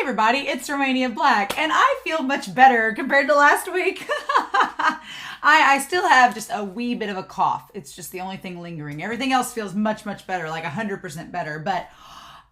everybody, it's Romania Black, and I feel much better compared to last week. I still have just a wee bit of a cough. It's just the only thing lingering. Everything else feels much, much better, like 100% better, but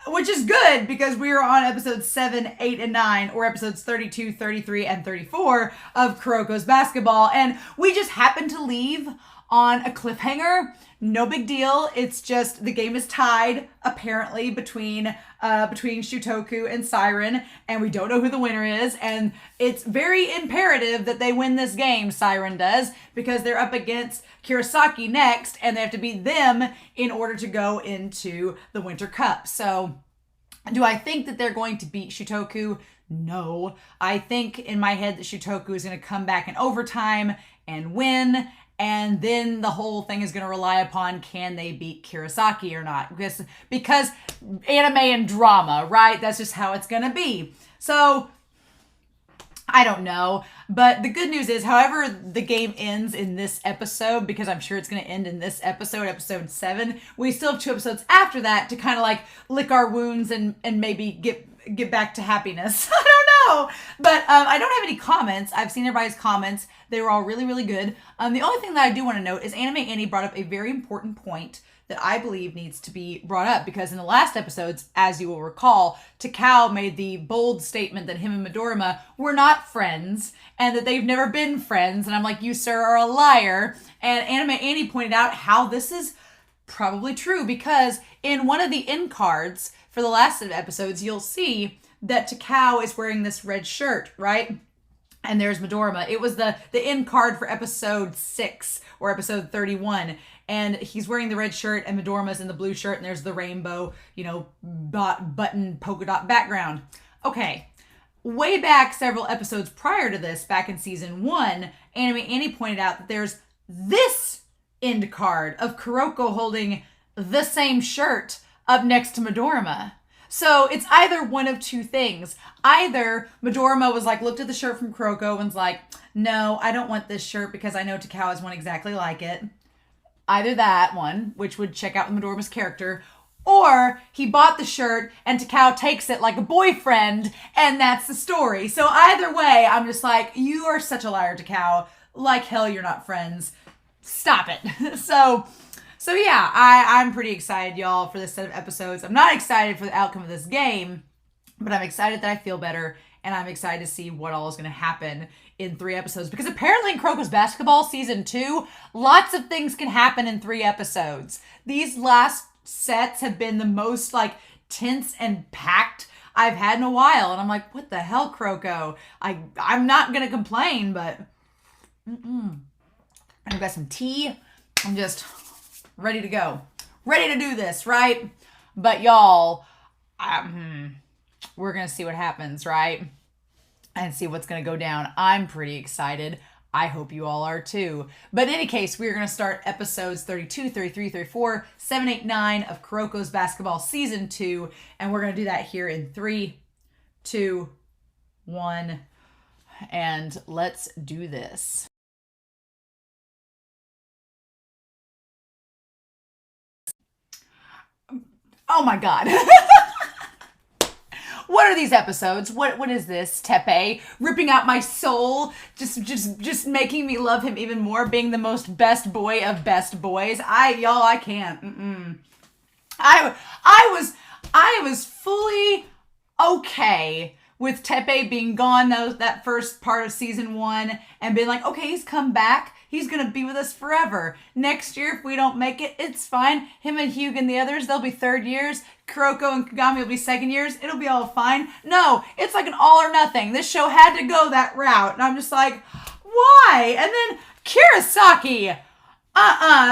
which is good because we are on episodes 7, 8, and 9, or episodes 32, 33, and 34 of Kuroko's basketball, and we just happened to leave on a cliffhanger. No big deal. It's just the game is tied apparently between Shutoku and Siren, and we don't know who the winner is, and it's very imperative that they win this game, Siren does, because they're up against Kurosaki next, and they have to beat them in order to go into the Winter Cup. So do I think that they're going to beat Shutoku? No. I think in my head that Shutoku is going to come back in overtime and win, and then the whole thing is going to rely upon can they beat Kurosaki or not. Because anime and drama, right? That's just how it's going to be. So I don't know. But the good news is, however the game ends in this episode, because I'm sure it's going to end in this episode, episode 7, we still have 2 episodes after that to kind of like lick our wounds and maybe get back to happiness. I don't know. But I don't have any comments. I've seen everybody's comments. They were all really, really good. The only thing that I do want to note is Anime Annie brought up a very important point that I believe needs to be brought up, because in the last episodes, as you will recall, Takao made the bold statement that him and Midorima were not friends and that they've never been friends. And I'm like, you, sir, are a liar. And Anime Annie pointed out how this is probably true, because in one of the end cards for the last episodes, you'll see that Takao is wearing this red shirt, right? And there's Midorima. It was the end card for episode 6 or episode 31. And he's wearing the red shirt and Midorima's in the blue shirt, and there's the rainbow, button polka dot background. Okay. Way back several episodes prior to this, back in season 1, Anime Annie pointed out that there's this end card of Kuroko holding the same shirt up next to Midorima. So it's either one of two things. Either Midorima was like, looked at the shirt from Kuroko and was like, no, I don't want this shirt because I know Takao has one exactly like it. Either that one, which would check out Midorima's character, or he bought the shirt and Takao takes it like a boyfriend, and that's the story. So either way, I'm just like, you are such a liar, Takao. Like hell, you're not friends. Stop it. So yeah, I'm pretty excited, y'all, for this set of episodes. I'm not excited for the outcome of this game, but I'm excited that I feel better, and I'm excited to see what all is going to happen in 3 episodes. Because apparently in Kuroko's Basketball Season 2, lots of things can happen in 3 episodes. These last sets have been the most, tense and packed I've had in a while. And I'm like, what the hell, Kuroko? I'm not going to complain, but I've got some tea. I'm just ready to go. Ready to do this, right? But y'all, we're going to see what happens, right? And see what's going to go down. I'm pretty excited. I hope you all are too. But in any case, we're going to start episodes 32, 33, 34, 7, 8, 9 of Kuroko's Basketball Season 2. And we're going to do that here in 3, 2, 1. And let's do this. Oh my God. What are these episodes? What is this? Teppei ripping out my soul, just making me love him even more, being the most best boy of best boys. I can't. I was fully okay with Teppei being gone that first part of season 1 and being like, okay, he's come back. He's going to be with us forever. Next year, if we don't make it, it's fine. Him and Hyuga and the others, they'll be 3rd years. Kuroko and Kagami will be 2nd years. It'll be all fine. No, it's like an all or nothing. This show had to go that route. And I'm just like, why? And then Kurosaki.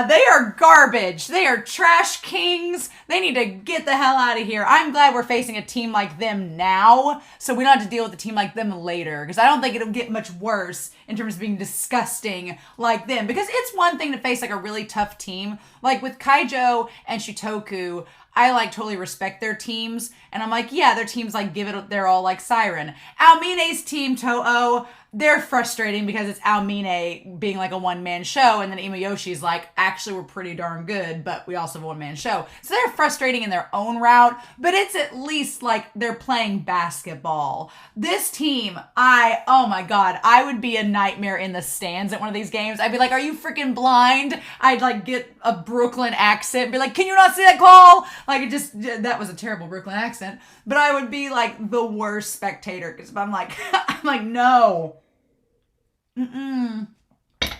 They are garbage. They are trash kings. They need to get the hell out of here. I'm glad we're facing a team like them now, so we don't have to deal with a team like them later, because I don't think it'll get much worse in terms of being disgusting like them, because it's one thing to face like a really tough team. Like with Kaijo and Shutoku, I totally respect their teams, and I'm like, yeah, their teams give it their all like Siren. Almine's team, Toho, they're frustrating because it's Aomine being like a one-man show, and then Imayoshi's like, actually, we're pretty darn good, but we also have a one-man show. So they're frustrating in their own route, but it's at least like they're playing basketball. This team, oh my God, I would be a nightmare in the stands at one of these games. I'd be like, are you freaking blind? I'd like get a Brooklyn accent and be like, can you not see that call? Like that was a terrible Brooklyn accent, but I would be like the worst spectator because I'm like, no.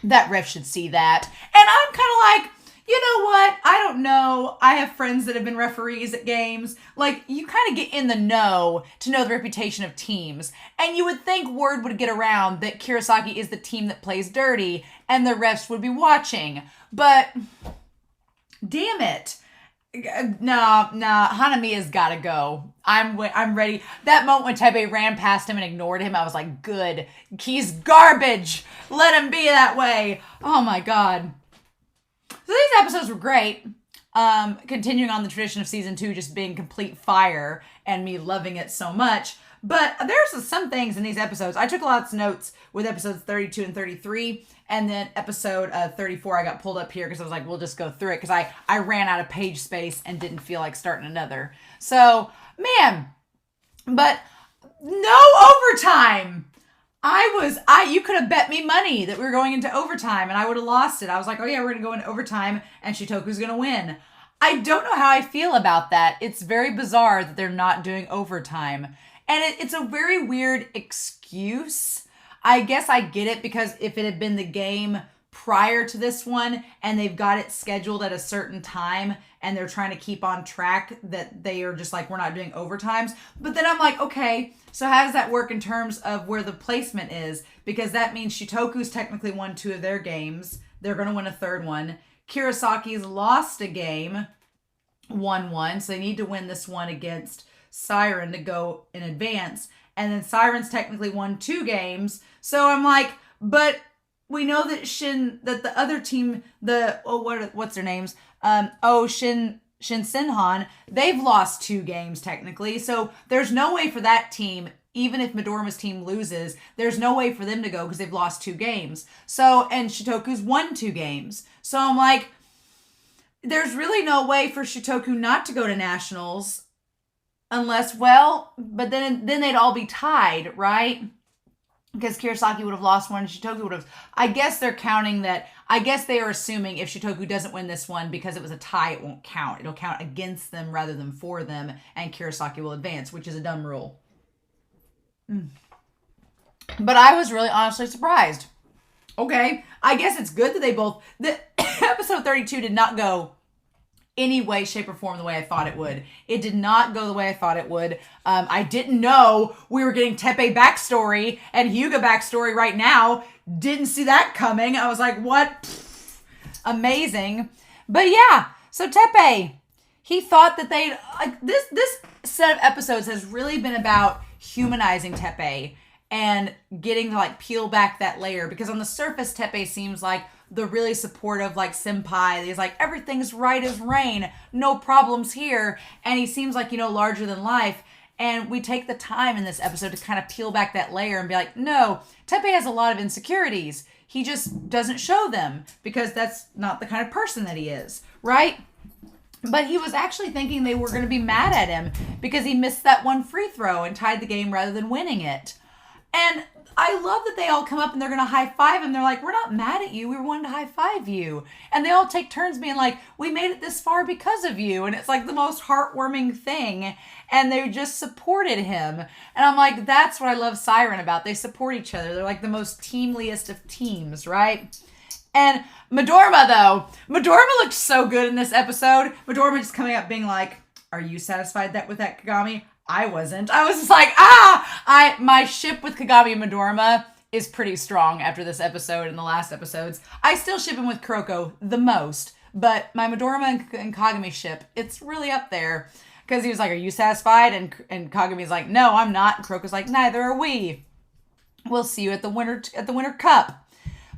That ref should see that. And I'm kind of like, you know what? I don't know. I have friends that have been referees at games. Like, you kind of get in the know to know the reputation of teams. And you would think word would get around that Kurosaki is the team that plays dirty and the refs would be watching. But, damn it. No, Hanamiya's gotta go. I'm ready. That moment when Teppei ran past him and ignored him, I was like, good. He's garbage. Let him be that way. Oh my God. So these episodes were great. Continuing on the tradition of season 2 just being complete fire and me loving it so much. But there's some things in these episodes. I took lots of notes with episodes 32 and 33. And then episode 34, I got pulled up here because I was like, we'll just go through it. Because I ran out of page space and didn't feel like starting another. So, man. But no overtime. You could have bet me money that we were going into overtime and I would have lost it. I was like, oh yeah, we're going to go into overtime and Shitoku's going to win. I don't know how I feel about that. It's very bizarre that they're not doing overtime. And it's a very weird excuse. I guess I get it because if it had been the game prior to this one and they've got it scheduled at a certain time and they're trying to keep on track that they are just like, we're not doing overtimes. But then I'm like, okay, so how does that work in terms of where the placement is? Because that means Shitoku's technically won 2 of their games. They're going to win a third one. Kurosaki's lost a game, 1-1. So they need to win this one against Siren to go in advance. And then Siren's technically won 2 games. So I'm like, but we know that that the other team, what's their names? Shin Sinhan, they've lost 2 games technically. So there's no way for that team, even if Midorima's team loses, there's no way for them to go because they've lost 2 games. So, and Shitoku's won 2 games. So I'm like, there's really no way for Shitoku not to go to nationals unless, but then they'd all be tied, right? Because Kurosaki would have lost one and Shitoku would have. I guess they're counting that. I guess they are assuming if Shitoku doesn't win this one because it was a tie, it won't count. It'll count against them rather than for them, and Kurosaki will advance, which is a dumb rule. But I was really honestly surprised. Okay, I guess it's good that episode 32 did not go any way, shape, or form the way I thought it would. It did not go the way I thought it would. I didn't know we were getting Teppei backstory and Hyuga backstory right now. Didn't see that coming. I was like, what? Pfft, amazing. But yeah, so Teppei, he thought that this set of episodes has really been about humanizing Teppei and getting to like peel back that layer, because on the surface Teppei seems like the really supportive like senpai. He's like, everything's right as rain, no problems here, and he seems like, larger than life. And we take the time in this episode to kind of peel back that layer and be like, no, Teppei has a lot of insecurities. He just doesn't show them because that's not the kind of person that he is, right? But he was actually thinking they were going to be mad at him because he missed that one free throw and tied the game rather than winning it. And I love that they all come up and they're going to high five him. They're like, we're not mad at you. We wanted to high five you. And they all take turns being like, we made it this far because of you. And it's like the most heartwarming thing. And they just supported him. And I'm like, that's what I love Siren about. They support each other. They're like the most teamliest of teams, right? And Midorima looked so good in this episode. Midorima just coming up being like, are you satisfied with that, Kagami? I wasn't. I was just like, my ship with Kagami and Midorima is pretty strong after this episode and the last episodes. I still ship him with Kuroko the most, but my Midorima and Kagami ship, it's really up there. Because he was like, are you satisfied? And Kagami's like, no, I'm not. And Kuroko's like, neither are we. We'll see you at the Winter Cup.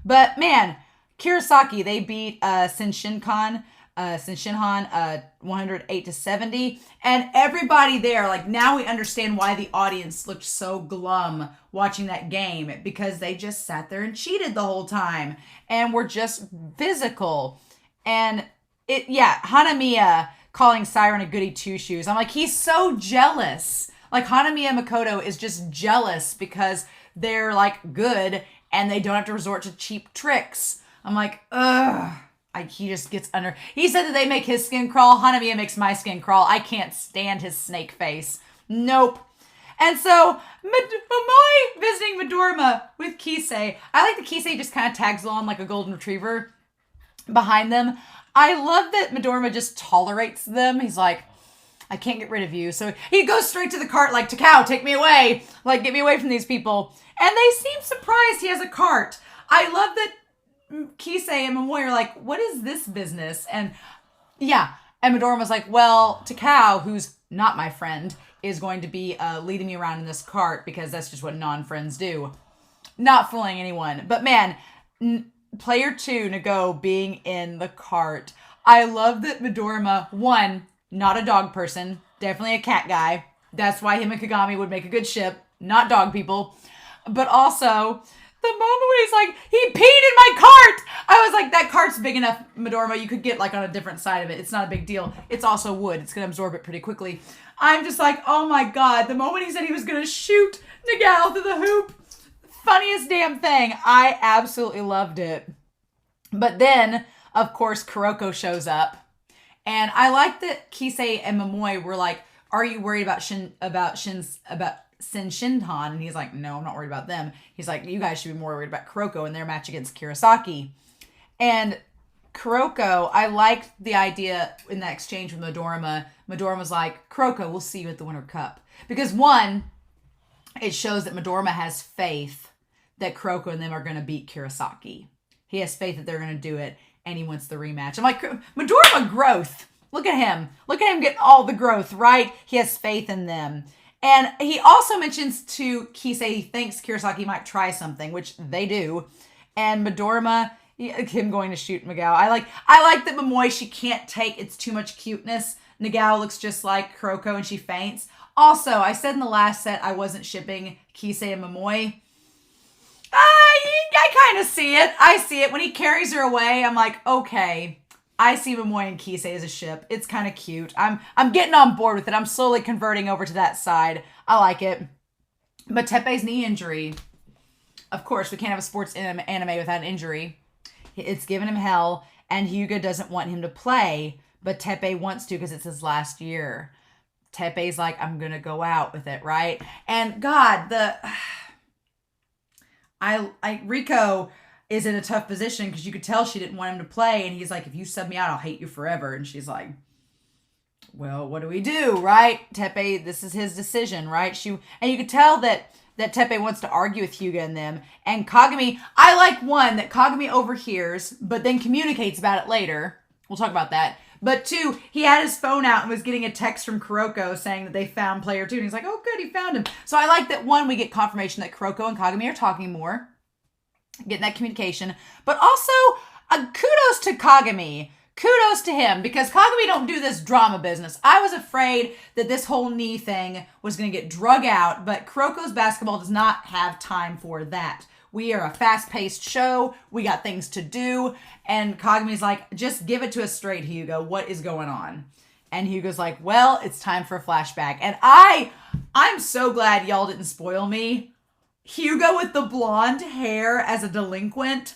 But man, Kurosaki, they beat Senshinkan Senshinhan 108-70. And everybody there, like, now we understand why the audience looked so glum watching that game, because they just sat there and cheated the whole time and were just physical. And Hanamiya calling Siren a goody two-shoes. I'm like, he's so jealous. Like, Hanamiya Makoto is just jealous because they're, like, good and they don't have to resort to cheap tricks. I'm like, ugh. He just gets under. He said that they make his skin crawl. Hanamiya makes my skin crawl. I can't stand his snake face. Nope. And so, Momoe visiting Midorima with Kisei. I like that Kisei just kind of tags along like a golden retriever behind them. I love that Midorima just tolerates them. He's like, I can't get rid of you. So he goes straight to the cart like, Takao, take me away. Like, get me away from these people. And they seem surprised he has a cart. I love that Kisei and Momoe are like, what is this business? And yeah, and Midorima's like, well, Takao, who's not my friend, is going to be leading me around in this cart because that's just what non-friends do. Not fooling anyone. But man, player 2, Nigou, being in the cart. I love that Midorima, one, not a dog person, definitely a cat guy. That's why him and Kagami would make a good ship, not dog people. But also, the moment where he's like, he peed in my cart! I was like, that cart's big enough, Midorima, you could get like on a different side of it. It's not a big deal. It's also wood. It's going to absorb it pretty quickly. I'm just like, oh my god, the moment he said he was going to shoot Nigou through the hoop, funniest damn thing. I absolutely loved it. But then, of course, Kuroko shows up. And I like that Kisei and Momoe were like, are you worried about Senshinhan? And he's like, no, I'm not worried about them. He's like, you guys should be more worried about Kuroko and their match against Kurosaki. And Kuroko, I liked the idea in that exchange with Midorima. Midorima was like, Kuroko, we'll see you at the Winter Cup. Because one, it shows that Midorima has faith that Kuroko and them are going to beat Kurosaki. He has faith that they're going to do it, and he wants the rematch. I'm like, Midorima growth. Look at him. Look at him getting all the growth, right? He has faith in them. And he also mentions to Kisei he thinks Kurosaki might try something, which they do. And Midorima, him going to shoot Nigou. I like that Momoe, she can't take, it's too much cuteness. Nigou looks just like Kuroko and she faints. Also, I said in the last set I wasn't shipping Kisei and Momoe. I kind of see it. I see it. When he carries her away, I'm like, okay. I see Momoe and Kisei as a ship. It's kind of cute. I'm getting on board with it. I'm slowly converting over to that side. I like it. But Teppei's knee injury. Of course, we can't have a sports anime without an injury. It's giving him hell, and Hyuga doesn't want him to play, but Teppei wants to because it's his last year. Teppei's like, I'm going to go out with it, right? And God, Riko is in a tough position because you could tell she didn't want him to play. And he's like, if you sub me out, I'll hate you forever. And she's like, well, what do we do, right? Teppei, this is his decision, right? And you could tell that Teppei wants to argue with Hyuga and them. And Kagami, I like one, that Kagami overhears, but then communicates about it later. We'll talk about that. But two, he had his phone out and was getting a text from Kuroko saying that they found player 2. And he's like, oh, good, he found him. So I like that, one, we get confirmation that Kuroko and Kagami are talking more. Getting that communication. But also, kudos to Kagami. Kudos to him, because Kagami don't do this drama business. I was afraid that this whole knee thing was going to get drug out, but Kuroko's basketball does not have time for that. We are a fast-paced show. We got things to do. And Kagami's like, just give it to us straight, Hyuga. What is going on? And Hyuga's like, well, it's time for a flashback. And I'm so glad y'all didn't spoil me. Hyuga with the blonde hair as a delinquent.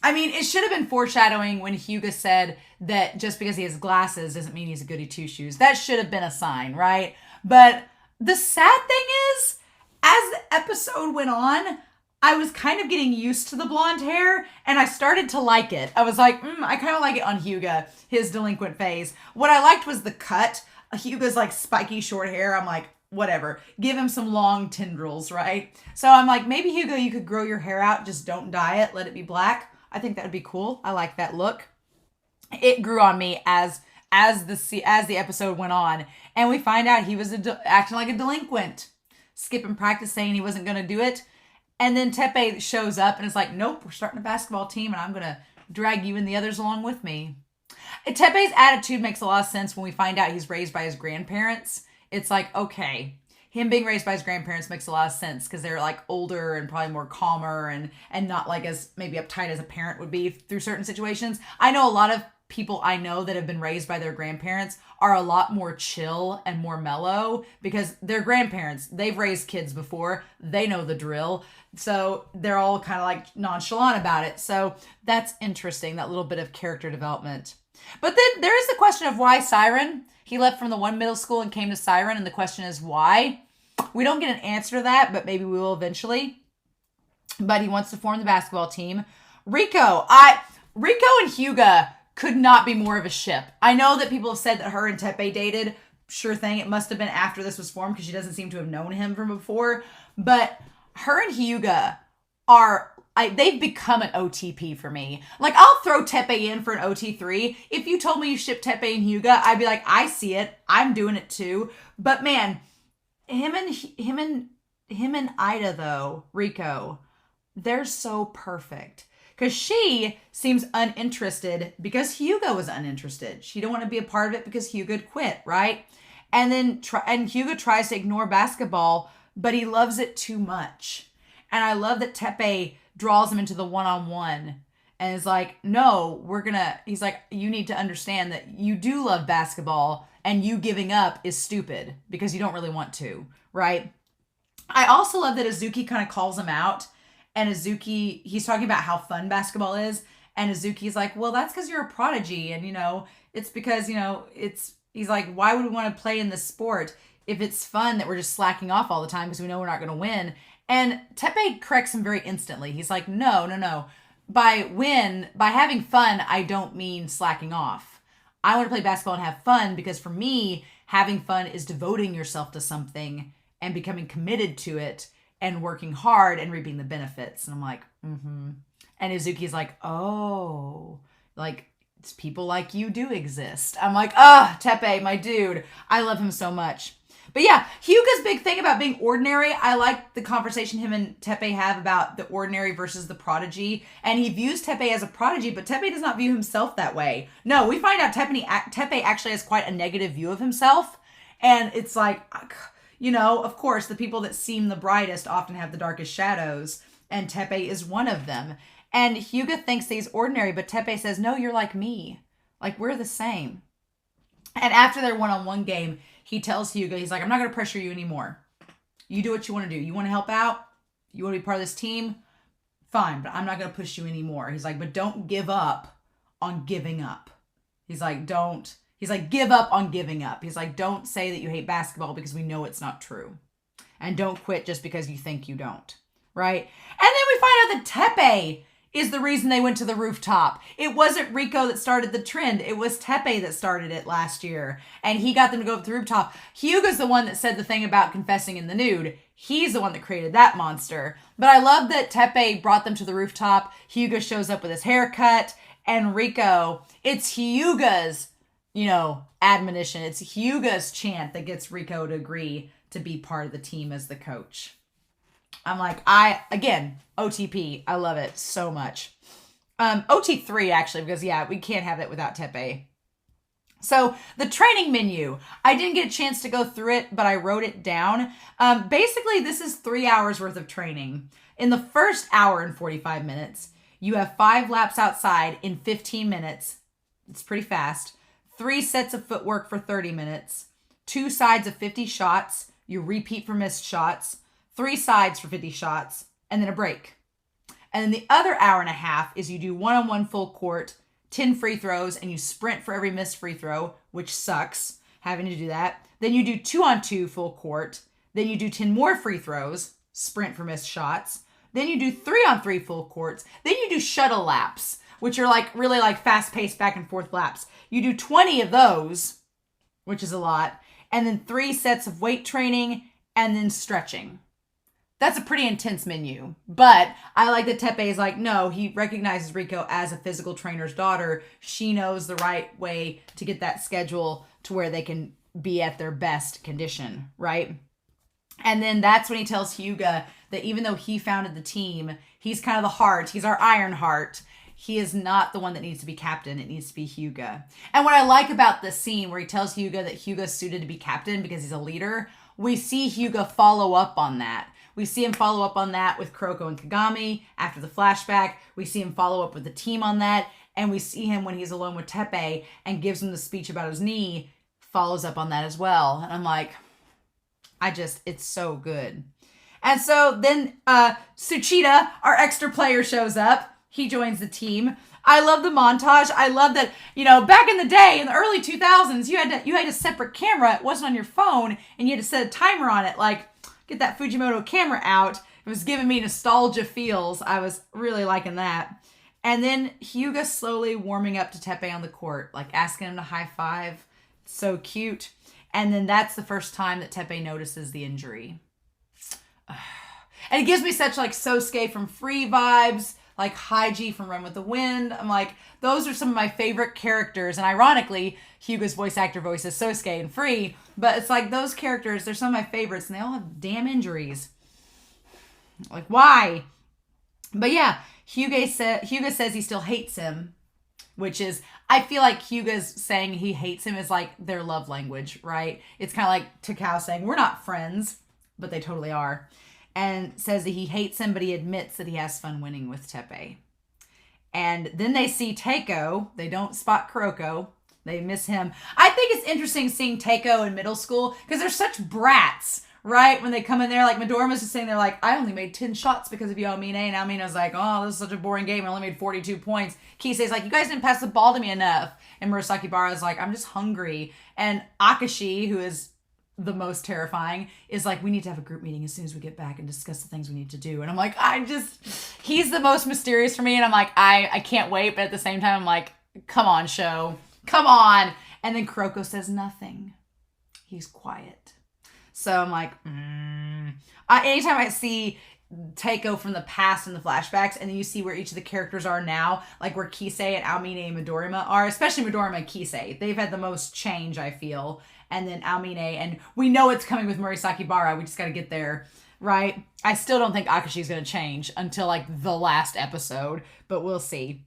I mean, it should have been foreshadowing when Hyuga said that just because he has glasses doesn't mean he's a goody two-shoes. That should have been a sign, right? But the sad thing is, as the episode went on, I was kind of getting used to the blonde hair, and I started to like it. I was like, I kind of like it on Hyuga, his delinquent phase. What I liked was the cut. Hyuga's like spiky short hair. I'm like, whatever. Give him some long tendrils, right? So I'm like, maybe Hyuga, you could grow your hair out. Just don't dye it. Let it be black. I think that would be cool. I like that look. It grew on me as the episode went on, and we find out he was acting like a delinquent, skipping practice, saying he wasn't going to do it. And then Teppei shows up and is like, nope, we're starting a basketball team, and I'm going to drag you and the others along with me. Teppei's attitude makes a lot of sense when we find out he's raised by his grandparents. It's like, okay, him being raised by his grandparents makes a lot of sense because they're like older and probably more calmer and not like as maybe uptight as a parent would be through certain situations. I know a lot of people I know that have been raised by their grandparents are a lot more chill and more mellow because they're grandparents. They've raised kids before. They know the drill. So they're all kind of like nonchalant about it. So that's interesting, that little bit of character development. But then there is the question of why Siren. He left from the one middle school and came to Siren, and the question is why? We don't get an answer to that, but maybe we will eventually. But he wants to form the basketball team. Rico and Hyuga could not be more of a ship. I know that people have said that her and Teppei dated. Sure thing. It must have been after this was formed because she doesn't seem to have known him from before. But her and Hyuga they've become an OTP for me. Like, I'll throw Teppei in for an OT3. If you told me you shipped Teppei and Hyuga, I'd be like, I see it. I'm doing it too. But man, him and Ida though, Rico, they're so perfect. Because she seems uninterested because Hyuga was uninterested. She don't want to be a part of it because Hyuga had quit, right? And then Hyuga tries to ignore basketball, but he loves it too much. And I love that Teppei draws him into the one-on-one and is like, no, he's like, you need to understand that you do love basketball and you giving up is stupid because you don't really want to, right? I also love that Azuki kind of calls him out, and Azuki, he's talking about how fun basketball is, and Azuki's like, well, that's because you're a prodigy, and, it's because, he's like, why would we want to play in this sport if it's fun that we're just slacking off all the time because we know we're not going to win? And Teppei corrects him very instantly. He's like, no. By having fun, I don't mean slacking off. I want to play basketball and have fun because for me, having fun is devoting yourself to something and becoming committed to it and working hard and reaping the benefits. And I'm like, mm-hmm. And Izuki's like, oh, like, it's people like you do exist. I'm like, Teppei, my dude. I love him so much. But yeah, Hyuga's big thing about being ordinary, I like the conversation him and Teppei have about the ordinary versus the prodigy. And he views Teppei as a prodigy, but Teppei does not view himself that way. No, we find out Teppei actually has quite a negative view of himself. And it's like, of course, the people that seem the brightest often have the darkest shadows. And Teppei is one of them. And Hyuga thinks that he's ordinary, but Teppei says, no, you're like me. Like, we're the same. And after their one-on-one game, he tells Hyuga, he's like, I'm not going to pressure you anymore. You do what you want to do. You want to help out? You want to be part of this team? Fine, but I'm not going to push you anymore. He's like, but don't give up on giving up. He's like, give up on giving up. He's like, don't say that you hate basketball because we know it's not true. And don't quit just because you think you don't. Right? And then we find out that Teppei is the reason they went to the rooftop. It wasn't Rico that started the trend. It was Teppei that started it last year. And he got them to go up to the rooftop. Hyuga's the one that said the thing about confessing in the nude. He's the one that created that monster. But I love that Teppei brought them to the rooftop. Hyuga shows up with his haircut. And Rico, it's Hyuga's, admonition. It's Hyuga's chant that gets Rico to agree to be part of the team as the coach. I'm like, OTP. I love it so much. OT3 actually, because we can't have it without Teppei. So the training menu, I didn't get a chance to go through it, but I wrote it down. Basically, this is 3 hours worth of training. In the first hour and 45 minutes, you have 5 laps outside in 15 minutes. It's pretty fast. 3 sets of footwork for 30 minutes. 2 sides of 50 shots. You repeat for missed shots. 3 sides for 50 shots, and then a break. And then the other hour and a half is you do one-on-one full court, 10 free throws, and you sprint for every missed free throw, which sucks, having to do that. Then you do 2-on-2 full court. Then you do 10 more free throws, sprint for missed shots. Then you do 3-on-3 full courts. Then you do shuttle laps, which are really fast-paced back and forth laps. You do 20 of those, which is a lot. And then 3 sets of weight training, and then stretching. That's a pretty intense menu, but I like that Teppei is like, no, he recognizes Rico as a physical trainer's daughter. She knows the right way to get that schedule to where they can be at their best condition, right? And then that's when he tells Hyuga that even though he founded the team, he's kind of the heart. He's our iron heart. he is not the one that needs to be captain. It needs to be Hyuga. And what I like about this scene where he tells Hyuga that Hyuga's suited to be captain because he's a leader, we see Hyuga follow up on that. We see him follow up on that with Kuroko and Kagami after the flashback. We see him follow up with the team on that. And we see him when he's alone with Teppei and gives him the speech about his knee, follows up on that as well. And I'm like, it's so good. And so then Tsuchida, our extra player, shows up. He joins the team. I love the montage. I love that, back in the day, in the early 2000s, you had a separate camera. It wasn't on your phone, and you had to set a timer on it. Like, get that Fujimoto camera out. It was giving me nostalgia feels. I was really liking that. And then Hyuga slowly warming up to Teppei on the court, like asking him to high five. So cute. And then that's the first time that Teppei notices the injury. And it gives me such like Sosuke from Free vibes, like Haiji from Run with the Wind. I'm like, those are some of my favorite characters. And ironically, Hyuga's voice actor voices Sosuke in Free. But it's like those characters, they're some of my favorites. And they all have damn injuries. Like, why? But yeah, Hyuga says he still hates him. Which is, I feel like Hyuga's saying he hates him is like their love language, right? It's kind of like Takao saying, we're not friends. But they totally are. And says that he hates him, but he admits that he has fun winning with Teppei. And then they see Teiko. They don't spot Kuroko. They miss him. I think it's interesting seeing Teiko in middle school because they're such brats, right? When they come in there, like Midorima's just saying, they're like, I only made 10 shots because of you, Almine. And Almina's like, oh, this is such a boring game. I only made 42 points. Kisei's like, you guys didn't pass the ball to me enough. And Murasaki Bara's like, I'm just hungry. And Akashi, who is the most terrifying, is like, we need to have a group meeting as soon as we get back and discuss the things we need to do. And I'm like, he's the most mysterious for me. And I'm like, I can't wait. But at the same time, I'm like, come on, show. Come on. And then Kuroko says nothing. He's quiet. So I'm like, anytime I see Teiko from the past in the flashbacks, and then you see where each of the characters are now, like where Kisei and Almine and Midorima are, especially Midorima and Kisei. They've had the most change, I feel. And then Almine, and we know it's coming with Murasaki Bara. We just got to get there, right? I still don't think Akashi's going to change until like the last episode, but we'll see.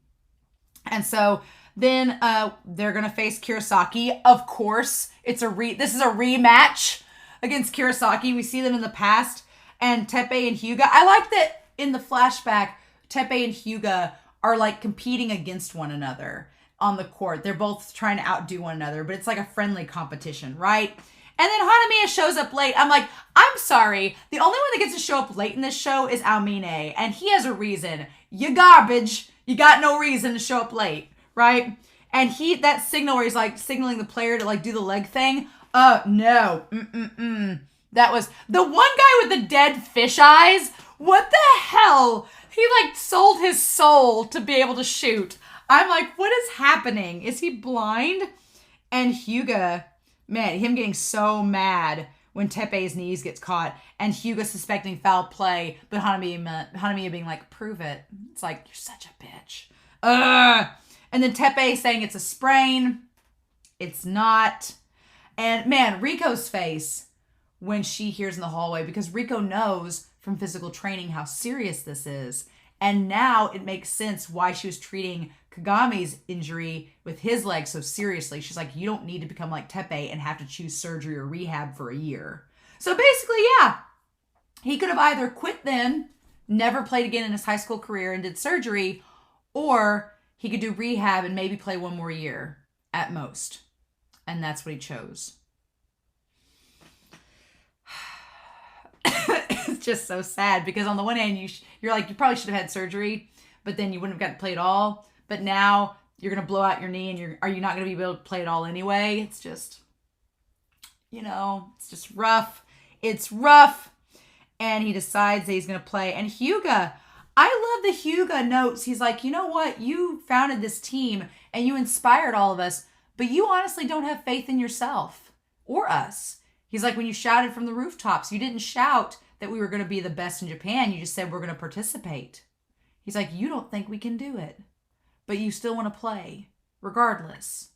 And so then they're going to face Kurosaki. Of course, this is a rematch against Kurosaki. We see them in the past. And Teppei and Hyuga. I like that in the flashback, Teppei and Hyuga are like competing against one another on the court. They're both trying to outdo one another, but it's like a friendly competition, right? And then Hanamiya shows up late. I'm like, I'm sorry. The only one that gets to show up late in this show is Almine. And he has a reason. You garbage. You got no reason to show up late, right? And that signal where he's like signaling the player to like do the leg thing. No. That was the one guy with the dead fish eyes. What the hell? He like sold his soul to be able to shoot. I'm like, what is happening? Is he blind? And Hyuga, man, him getting so mad when Teppei's knees gets caught and Hyuga suspecting foul play, but Hanamiya being like, prove it. It's like, you're such a bitch. And then Teppei saying it's a sprain. It's not. And man, Riko's face when she hears in the hallway, because Riko knows from physical training how serious this is. And now it makes sense why she was treating Kagami's injury with his leg so seriously. She's like, you don't need to become like Teppei and have to choose surgery or rehab for a year. So basically, yeah, he could have either quit then, never played again in his high school career and did surgery, or he could do rehab and maybe play one more year at most. And that's what he chose. It's just so sad because on the one hand, you're like, you probably should have had surgery, but then you wouldn't have got to play it all. But now you're going to blow out your knee and are you not going to be able to play it all anyway? It's just, it's just rough. It's rough. And he decides that he's going to play. And Hyuga, I love the Hyuga notes. He's like, you know what? You founded this team and you inspired all of us, but you honestly don't have faith in yourself or us. He's like, when you shouted from the rooftops, you didn't shout that we were going to be the best in Japan. You just said we're going to participate. He's like, you don't think we can do it, but you still want to play regardless.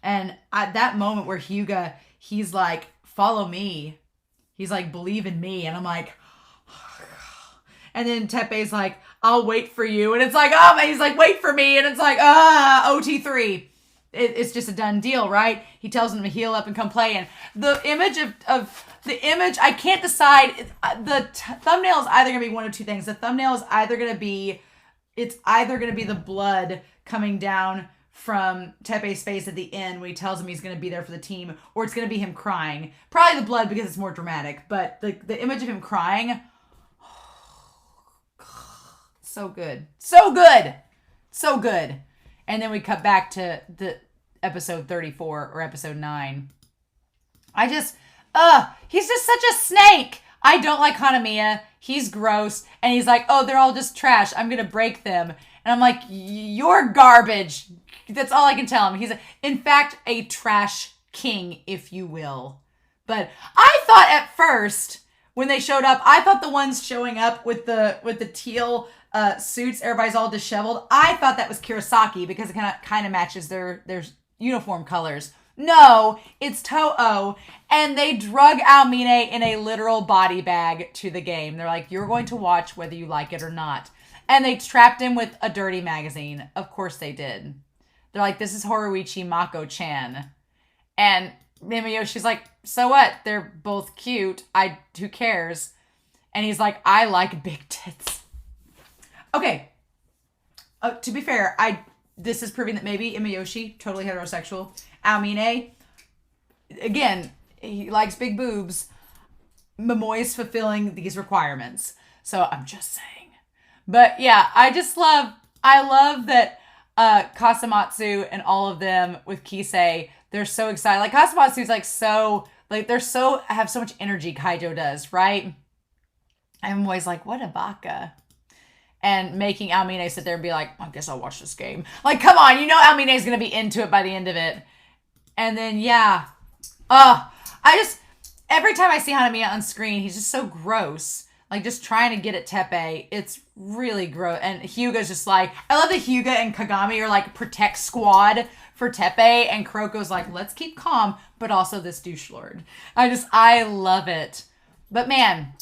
And at that moment where Hyuga, he's like, follow me. He's like, believe in me. And I'm like, And then Teppei's like, I'll wait for you. And it's like, oh, man, he's like, wait for me. And it's like, OT3. It's just a done deal, right? He tells him to heal up and come play. And the image I can't decide. The thumbnail is either going to be one of two things. The thumbnail is either going to be, the blood coming down from Teppei's face at the end when he tells him he's going to be there for the team, or it's going to be him crying. Probably the blood because it's more dramatic, but the image of him crying, so good. So good. So good. And then we cut back to the episode 34 or episode 9. He's just such a snake. I don't like Hanamiya. He's gross. And he's like, oh, they're all just trash. I'm going to break them. And I'm like, you're garbage. That's all I can tell him. He's, in fact, a trash king, if you will. But I thought at first, when they showed up, I thought the ones showing up with the teal suits, everybody's all disheveled. I thought that was Kurosaki because it kind of matches their uniform colors. No, it's Toho, and they drug Aomine in a literal body bag to the game. They're like, you're going to watch whether you like it or not. And they trapped him with a dirty magazine. Of course they did. They're like, this is Horiichi Mako-chan. And Mimiyoshi's like, so what? They're both cute. Who cares? And he's like, I like big tits. Okay. To be fair, this is proving that maybe Miyoshi, totally heterosexual. Aomine, again, he likes big boobs. Momoi's fulfilling these requirements. So I'm just saying. But yeah, I love that Kasamatsu and all of them with Kisei, they're so excited. Like Kasamatsu's have so much energy, Kaijo does, right? I'm always like, what a baka. And making Aomine sit there and be like, I guess I'll watch this game. Like, come on, you know Aomine's going to be into it by the end of it. And then, yeah. Every time I see Hanamiya on screen, he's just so gross. Like, just trying to get at Teppei. It's really gross. And Hyuga's just like, I love that Hyuga and Kagami are like protect squad for Teppei. And Kuroko's like, let's keep calm, but also this douche lord. I love it. But man,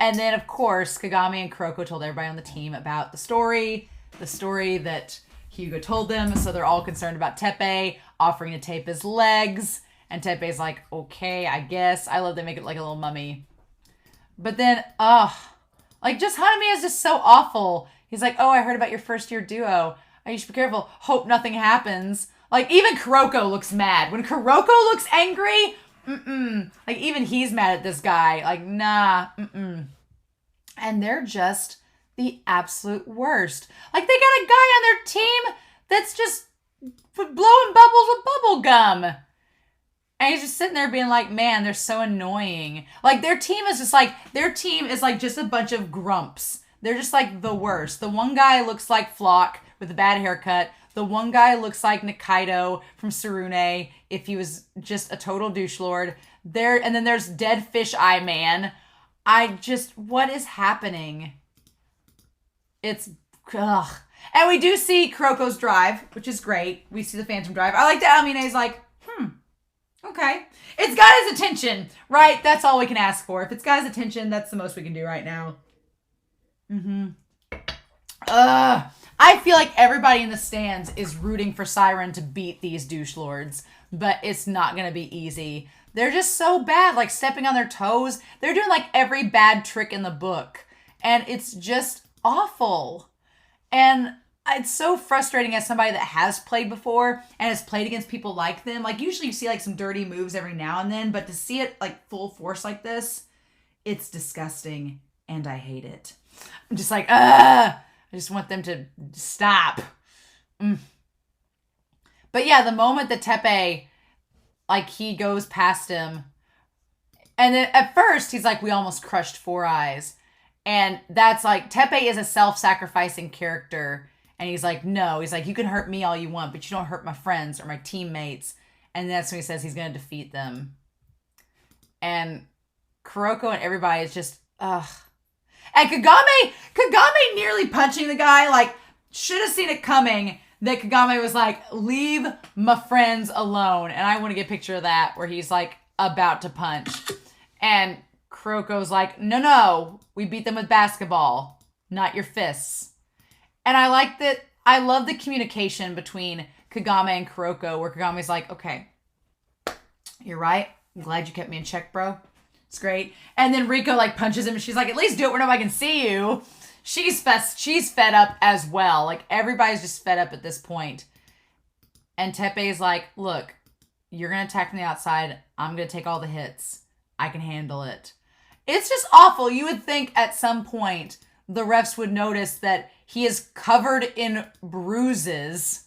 and then of course, Kagami and Kuroko told everybody on the team about the story that Hyuga told them. So they're all concerned about Teppei offering to tape his legs. And Teppei's like, okay, I guess. I love they make it like a little mummy. But then, just Hanamiya is just so awful. He's like, oh, I heard about your first year duo. Oh, you should be careful. Hope nothing happens. Like, even Kuroko looks mad. When Kuroko looks angry, like, even he's mad at this guy. Like, nah, And they're just the absolute worst. Like, they got a guy on their team that's just blowing bubbles with bubble gum. And he's just sitting there being like, man, they're so annoying. Like, their team is like just a bunch of grumps. They're just like the worst. The one guy looks like Flock with a bad haircut. The one guy looks like Nikaido from Tsurune if he was just a total douche lord. And then there's Dead Fish Eye Man. What is happening? It's, ugh. And we do see Kuroko's drive, which is great. We see the Phantom drive. I like that Aomine's like, okay. It's got his attention, right? That's all we can ask for. If it's got his attention, that's the most we can do right now. I feel like everybody in the stands is rooting for Siren to beat these douche lords, but it's not going to be easy. They're just so bad, like stepping on their toes. They're doing like every bad trick in the book, and it's just awful. And it's so frustrating as somebody that has played before and has played against people like them. Like, usually you see like some dirty moves every now and then, but to see it like full force like this, it's disgusting and I hate it. I'm just like, I just want them to stop. But yeah, the moment that Teppei, like, he goes past him, and then at first he's like, we almost crushed Four Eyes. And that's like, Teppei is a self-sacrificing character. And he's like, no. He's like, you can hurt me all you want, but you don't hurt my friends or my teammates. And that's when he says he's going to defeat them. And Kuroko and everybody is just, ugh. And Kagame nearly punching the guy, like, should have seen it coming. That Kagame was like, leave my friends alone. And I want to get a picture of that where he's like about to punch. And Kuroko's like, no, we beat them with basketball, not your fists. And I like that. I love the communication between Kagame and Kuroko, where Kagame's like, okay, you're right. I'm glad you kept me in check, bro. It's great. And then Riko like punches him and she's like, at least do it where nobody can see you. She's fed up as well. Like, everybody's just fed up at this point. And Teppei's like, look, you're going to attack from the outside. I'm going to take all the hits. I can handle it. It's just awful. You would think at some point the refs would notice that he is covered in bruises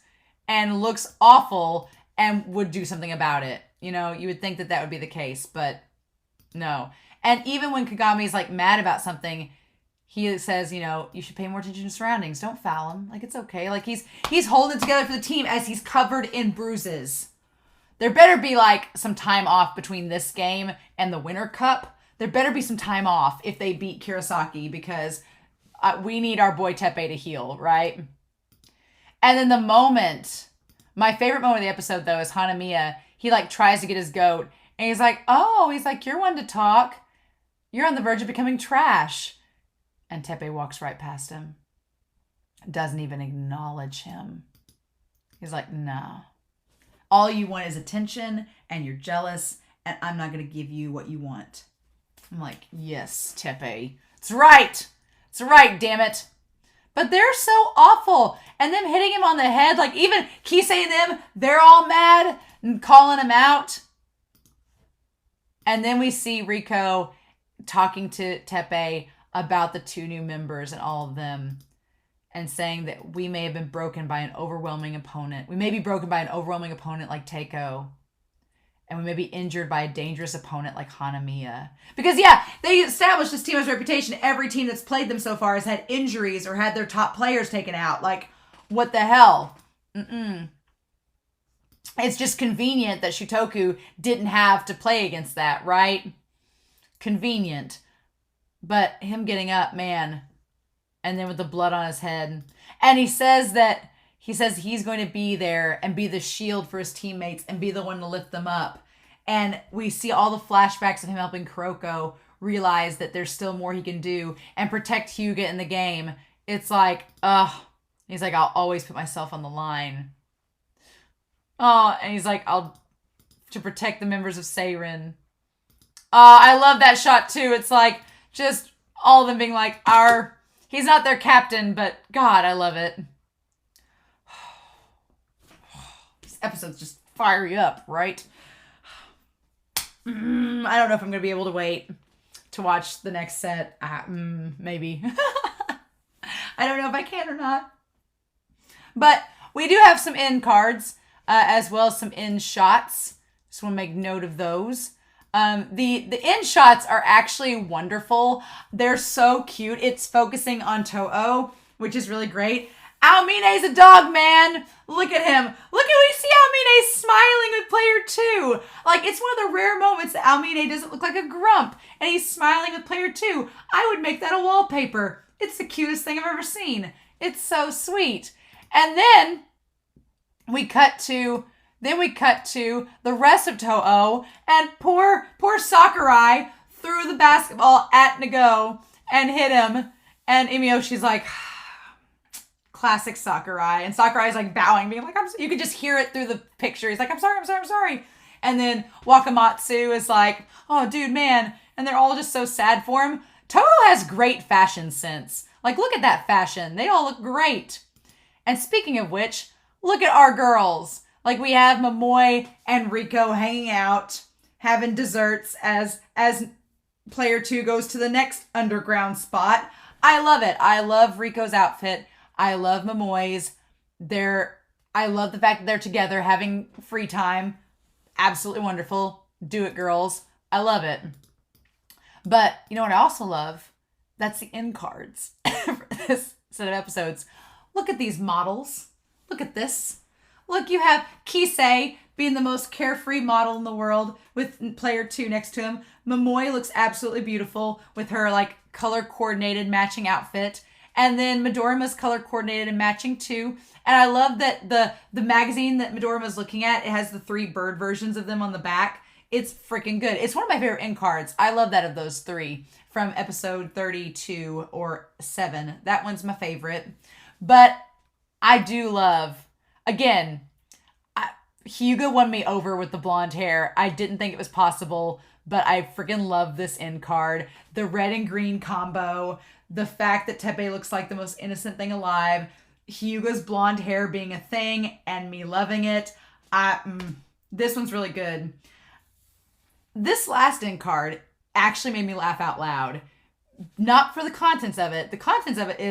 and looks awful and would do something about it. You know, you would think that that would be the case, but no. And even when Kagame's like mad about something, he says, you know, you should pay more attention to surroundings. Don't foul him. Like, it's okay. Like, he's holding it together for the team as he's covered in bruises. There better be like some time off between this game and the Winter Cup. There better be some time off if they beat Kurosaki, because we need our boy Teppei to heal, right? And then my favorite moment of the episode, though, is Hanamiya. He like tries to get his goat and he's like, you're one to talk. You're on the verge of becoming trash. And Teppei walks right past him. Doesn't even acknowledge him. He's like, no. All you want is attention and you're jealous and I'm not going to give you what you want. I'm like, yes, Teppei. It's right. It's right, damn it. But they're so awful. And them hitting him on the head, like even Kisei and them, they're all mad and calling him out. And then we see Riko talking to Teppei about the 2 new members and all of them, and saying that we may have been broken by an overwhelming opponent. We may be broken by an overwhelming opponent like Teiko. And we may be injured by a dangerous opponent like Hanamiya. Because, yeah, they established this team as a reputation. Every team that's played them so far has had injuries or had their top players taken out. Like, what the hell? It's just convenient that Shutoku didn't have to play against that, right? Convenient. But him getting up, man. And then with the blood on his head. And he says he's going to be there and be the shield for his teammates and be the one to lift them up. And we see all the flashbacks of him helping Kuroko realize that there's still more he can do and protect Hyuga in the game. It's like, he's like, I'll always put myself on the line. And he's like, to protect the members of Seirin. I love that shot too. It's like, just all of them being like, he's not their captain, but God, I love it. These episodes just fire you up, right? I don't know if I'm going to be able to wait to watch the next set. Maybe. I don't know if I can or not. But we do have some end cards, as well as some end shots. Just want to make note of those. The end shots are actually wonderful. They're so cute. It's focusing on Toho, which is really great. Aomine's a dog, man. Look at him. Look at, we see Aomine smiling with player 2. Like, it's one of the rare moments that Aomine doesn't look like a grump and he's smiling with player 2. I would make that a wallpaper. It's the cutest thing I've ever seen. It's so sweet. And then we cut to the rest of Toho, and poor Sakurai threw the basketball at Nigou and hit him. And Imiyoshi's like, classic Sakurai. And Sakurai's like bowing, being like, you could just hear it through the picture. He's like, I'm sorry. And then Wakamatsu is like, oh, dude, man. And they're all just so sad for him. Toho has great fashion sense. Like, look at that fashion. They all look great. And speaking of which, look at our girls. Like, we have Momoe and Riko hanging out, having desserts as player 2 goes to the next underground spot. I love it. I love Riko's outfit. I love Momoe's. I love the fact that they're together having free time. Absolutely wonderful. Do it, girls. I love it. But you know what I also love? That's the end cards for this set of episodes. Look at these models. Look at this. Look, you have Kisei being the most carefree model in the world with player 2 next to him. Momoe looks absolutely beautiful with her like color coordinated matching outfit. And then Midorima's color coordinated and matching too. And I love that the magazine that Midorima's looking at, it has the 3 bird versions of them on the back. It's freaking good. It's one of my favorite end cards. I love that of those three from episode 32 or 7. That one's my favorite. But I do love, again, Hyuga won me over with the blonde hair. I didn't think it was possible, but I freaking love this end card. The red and green combo, the fact that Teppei looks like the most innocent thing alive, Hyuga's blonde hair being a thing, and me loving it. This one's really good. This last end card actually made me laugh out loud. Not for the contents of it. The contents of it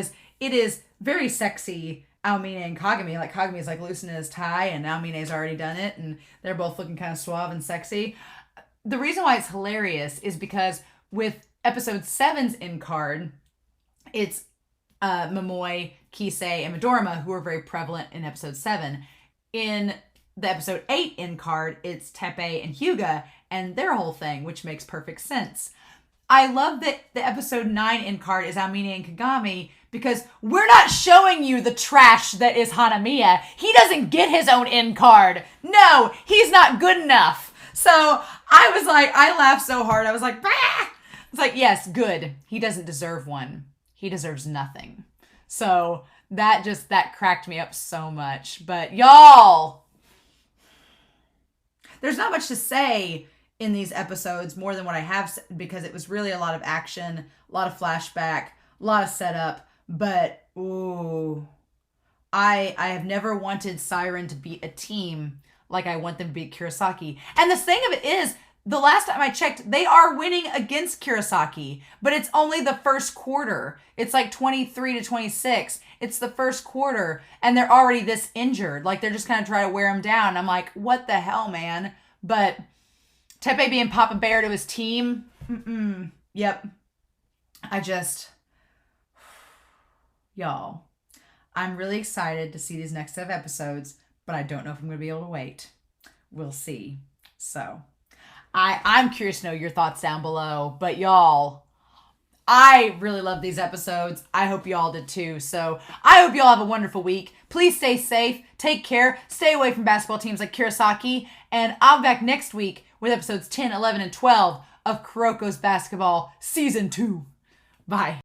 is very sexy. Aomine and Kagami. Like, Kagami's like loosening his tie, and Aomine's already done it, and they're both looking kind of suave and sexy. The reason why it's hilarious is because with episode 7's end card, it's Momoi, Kisei, and Midorima, who are very prevalent in episode 7. In the episode 8 end card, it's Teppei and Hyuga and their whole thing, which makes perfect sense. I love that the episode 9 end card is Aomine and Kagami, because we're not showing you the trash that is Hanamiya. He doesn't get his own end card. No, he's not good enough. So I was like, I laughed so hard. I was like, bah! It's like, yes, good. He doesn't deserve one. He deserves nothing. So that cracked me up so much. But y'all, there's not much to say in these episodes more than what I have said, because it was really a lot of action, a lot of flashback, a lot of setup. But, ooh, I have never wanted Siren to beat a team like I want them to beat Kurosaki. And the thing of it is, the last time I checked, they are winning against Kurosaki, but it's only the first quarter. It's like 23-26. It's the first quarter, and they're already this injured. Like, they're just kind of trying to wear him down. I'm like, what the hell, man? But Teppei being Papa Bear to his team, yep. Y'all, I'm really excited to see these next set of episodes, but I don't know if I'm going to be able to wait. We'll see. So, I'm curious to know your thoughts down below, but y'all, I really love these episodes. I hope y'all did too. So, I hope y'all have a wonderful week. Please stay safe, take care, stay away from basketball teams like Kurosaki, and I'll be back next week with episodes 10, 11, and 12 of Kuroko's Basketball Season 2. Bye.